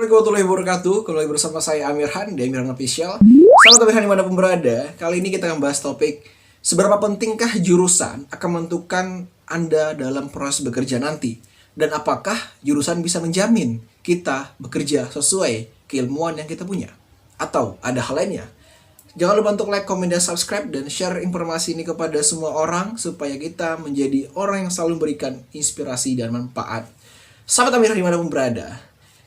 Assalamualaikum warahmatullahi wabarakatuh. Kembali bersama saya Amirhan di Amirhan Official. Selamat Amirhan dimanapun berada. Kali ini kita akan bahas topik seberapa pentingkah jurusan akan menentukan Anda dalam proses bekerja nanti, dan apakah jurusan bisa menjamin kita bekerja sesuai keilmuan yang kita punya, atau ada hal lainnya. Jangan lupa untuk like, komen, dan subscribe, dan share informasi ini kepada semua orang supaya kita menjadi orang yang selalu memberikan inspirasi dan manfaat. Sahabat Amirhan dimanapun berada,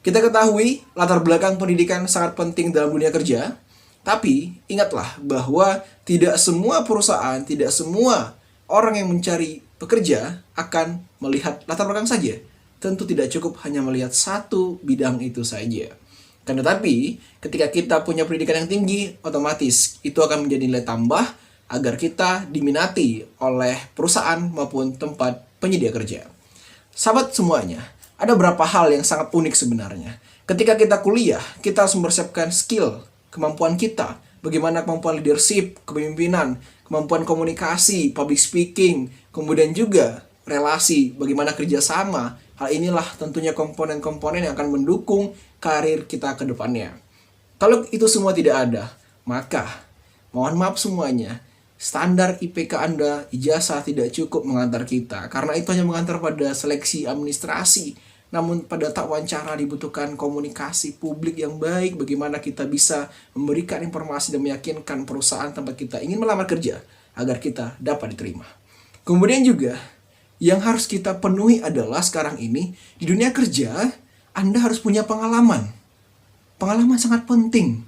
kita ketahui latar belakang pendidikan sangat penting dalam dunia kerja, tapi ingatlah bahwa tidak semua perusahaan, tidak semua orang yang mencari pekerja akan melihat latar belakang saja. Tentu tidak cukup hanya melihat satu bidang itu saja. Kan tetapi, ketika kita punya pendidikan yang tinggi, otomatis itu akan menjadi nilai tambah agar kita diminati oleh perusahaan maupun tempat penyedia kerja. Sahabat semuanya, ada beberapa hal yang sangat unik sebenarnya. Ketika kita kuliah, kita harus mempersiapkan skill, kemampuan kita. Bagaimana kemampuan leadership, kepemimpinan, kemampuan komunikasi, public speaking, kemudian juga relasi, bagaimana kerjasama. Hal inilah tentunya komponen-komponen yang akan mendukung karir kita ke depannya. Kalau itu semua tidak ada, maka mohon maaf semuanya, standar IPK Anda, ijazah tidak cukup mengantar kita, karena itu hanya mengantar pada seleksi administrasi. Namun pada tak wawancara dibutuhkan komunikasi publik yang baik, bagaimana kita bisa memberikan informasi dan meyakinkan perusahaan tempat kita ingin melamar kerja agar kita dapat diterima. Kemudian juga yang harus kita penuhi adalah sekarang ini di dunia kerja, Anda harus punya pengalaman. Pengalaman sangat penting.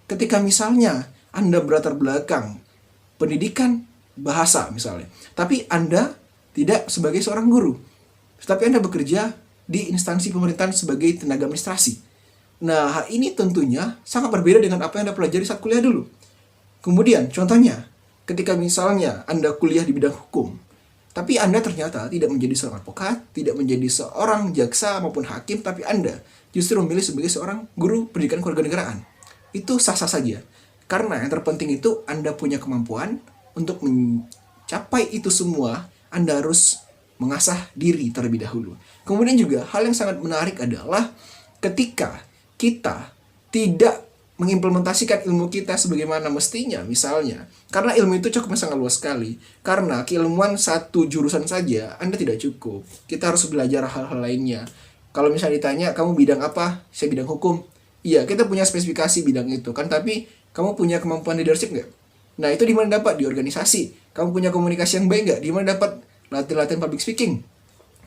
Ketika misalnya Anda berlatar belakang pendidikan bahasa misalnya, tapi Anda tidak sebagai seorang guru, tetapi Anda bekerja di instansi pemerintahan sebagai tenaga administrasi. Nah, hal ini tentunya sangat berbeda dengan apa yang Anda pelajari saat kuliah dulu. Kemudian, contohnya, ketika misalnya Anda kuliah di bidang hukum, tapi Anda ternyata tidak menjadi seorang advokat, tidak menjadi seorang jaksa maupun hakim, tapi Anda justru memilih sebagai seorang guru pendidikan kewarganegaraan. Itu sah-sah saja. Karena yang terpenting itu Anda punya kemampuan untuk mencapai itu semua, Anda harus mengasah diri terlebih dahulu. Kemudian juga hal yang sangat menarik adalah ketika kita tidak mengimplementasikan ilmu kita sebagaimana mestinya misalnya. Karena ilmu itu cukup sangat luas sekali. Karena keilmuan satu jurusan saja Anda tidak cukup. Kita harus belajar hal-hal lainnya. Kalau misalnya ditanya, kamu bidang apa? Saya bidang hukum. Iya, kita punya spesifikasi bidang itu kan, tapi kamu punya kemampuan leadership nggak? Nah, itu di mana dapat? Di organisasi. Kamu punya komunikasi yang baik nggak? Di mana dapat? Latihan public speaking.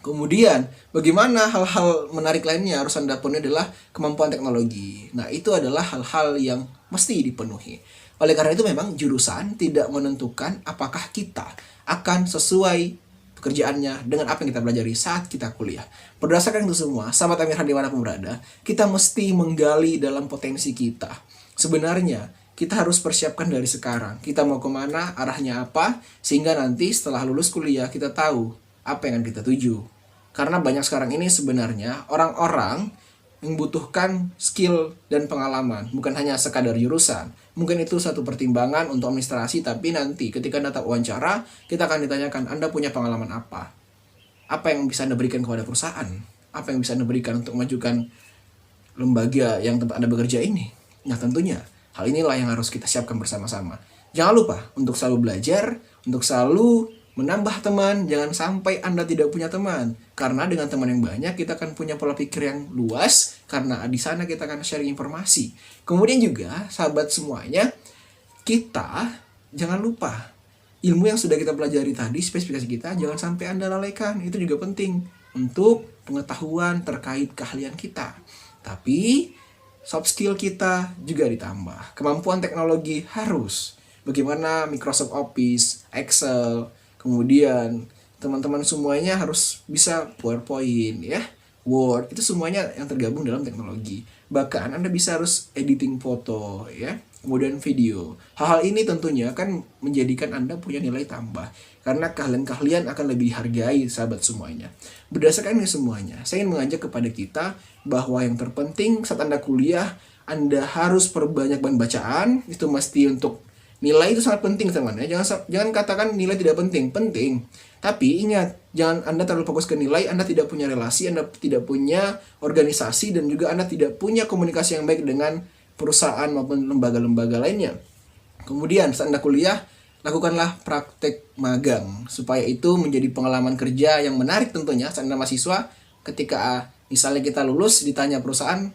Kemudian, bagaimana hal-hal menarik lainnya harus Anda penuhi adalah kemampuan teknologi. Nah, itu adalah hal-hal yang mesti dipenuhi. Oleh karena itu memang jurusan tidak menentukan apakah kita akan sesuai pekerjaannya dengan apa yang kita pelajari saat kita kuliah. Berdasarkan itu semua, sahabat Amirhan dimanapun berada, kita mesti menggali dalam potensi kita. Sebenarnya, kita harus persiapkan dari sekarang. Kita mau kemana, arahnya apa, sehingga nanti setelah lulus kuliah kita tahu apa yang akan kita tuju. Karena banyak sekarang ini sebenarnya orang-orang membutuhkan skill dan pengalaman, bukan hanya sekadar jurusan. Mungkin itu satu pertimbangan untuk administrasi, tapi nanti ketika Anda wawancara, kita akan ditanyakan, Anda punya pengalaman apa? Apa yang bisa Anda berikan kepada perusahaan? Apa yang bisa Anda berikan untuk memajukan lembaga yang tempat Anda bekerja ini? Nah, tentunya hal inilah yang harus kita siapkan bersama-sama. Jangan lupa untuk selalu belajar, untuk selalu menambah teman. Jangan sampai Anda tidak punya teman. Karena dengan teman yang banyak, kita akan punya pola pikir yang luas. Karena di sana kita akan sharing informasi. Kemudian juga, sahabat semuanya, kita jangan lupa ilmu yang sudah kita pelajari tadi, spesifikasi kita, jangan sampai Anda lalaikan. Itu juga penting untuk pengetahuan terkait keahlian kita. Tapi soft skill kita juga ditambah. Kemampuan teknologi harus. Bagaimana Microsoft Office, Excel, kemudian teman-teman semuanya harus bisa PowerPoint, ya, Word. Itu semuanya yang tergabung dalam teknologi. Bahkan Anda bisa harus editing foto, ya, kemudian video. Hal-hal ini tentunya akan menjadikan Anda punya nilai tambah. Karena keahlian-keahlian akan lebih dihargai, sahabat semuanya. Berdasarkan ini semuanya, saya ingin mengajak kepada kita bahwa yang terpenting saat Anda kuliah, Anda harus perbanyak bahan bacaan. Itu mesti untuk Nilai itu sangat penting teman ya. Jangan katakan nilai tidak penting, penting. Tapi ingat, jangan Anda terlalu fokus ke nilai, Anda tidak punya relasi, Anda tidak punya organisasi, dan juga Anda tidak punya komunikasi yang baik dengan perusahaan maupun lembaga-lembaga lainnya. Kemudian saat Anda kuliah, lakukanlah praktek magang supaya itu menjadi pengalaman kerja yang menarik tentunya saat Anda mahasiswa. Ketika misalnya kita lulus ditanya perusahaan,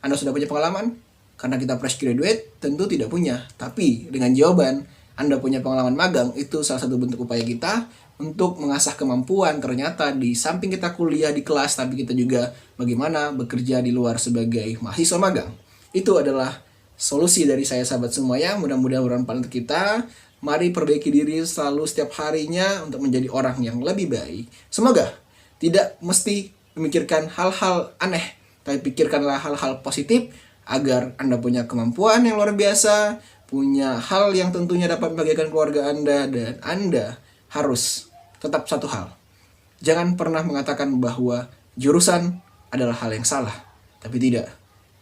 Anda sudah punya pengalaman? Karena kita fresh graduate, tentu tidak punya. Tapi dengan jawaban, Anda punya pengalaman magang, itu salah satu bentuk upaya kita untuk mengasah kemampuan. Ternyata di samping kita kuliah di kelas, tapi kita juga bagaimana bekerja di luar sebagai mahasiswa magang. Itu adalah solusi dari saya sahabat semuanya. Mudah-mudahan bermanfaat untuk kita. Mari perbaiki diri selalu setiap harinya untuk menjadi orang yang lebih baik. Semoga tidak mesti memikirkan hal-hal aneh, tapi pikirkanlah hal-hal positif agar Anda punya kemampuan yang luar biasa, punya hal yang tentunya dapat membahagiakan keluarga Anda, dan Anda harus tetap satu hal. Jangan pernah mengatakan bahwa jurusan adalah hal yang salah, tapi tidak.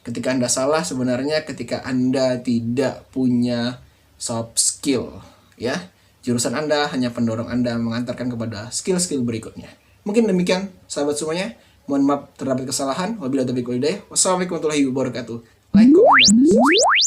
Ketika Anda salah sebenarnya ketika Anda tidak punya soft skill, ya. Jurusan Anda hanya pendorong Anda mengantarkan kepada skill-skill berikutnya. Mungkin demikian sahabat semuanya. Mohon maaf terdapat kesalahan. Wabillahi taufiq wal hidayah. Wassalamualaikum warahmatullahi wabarakatuh. Like, comment, dan subscribe.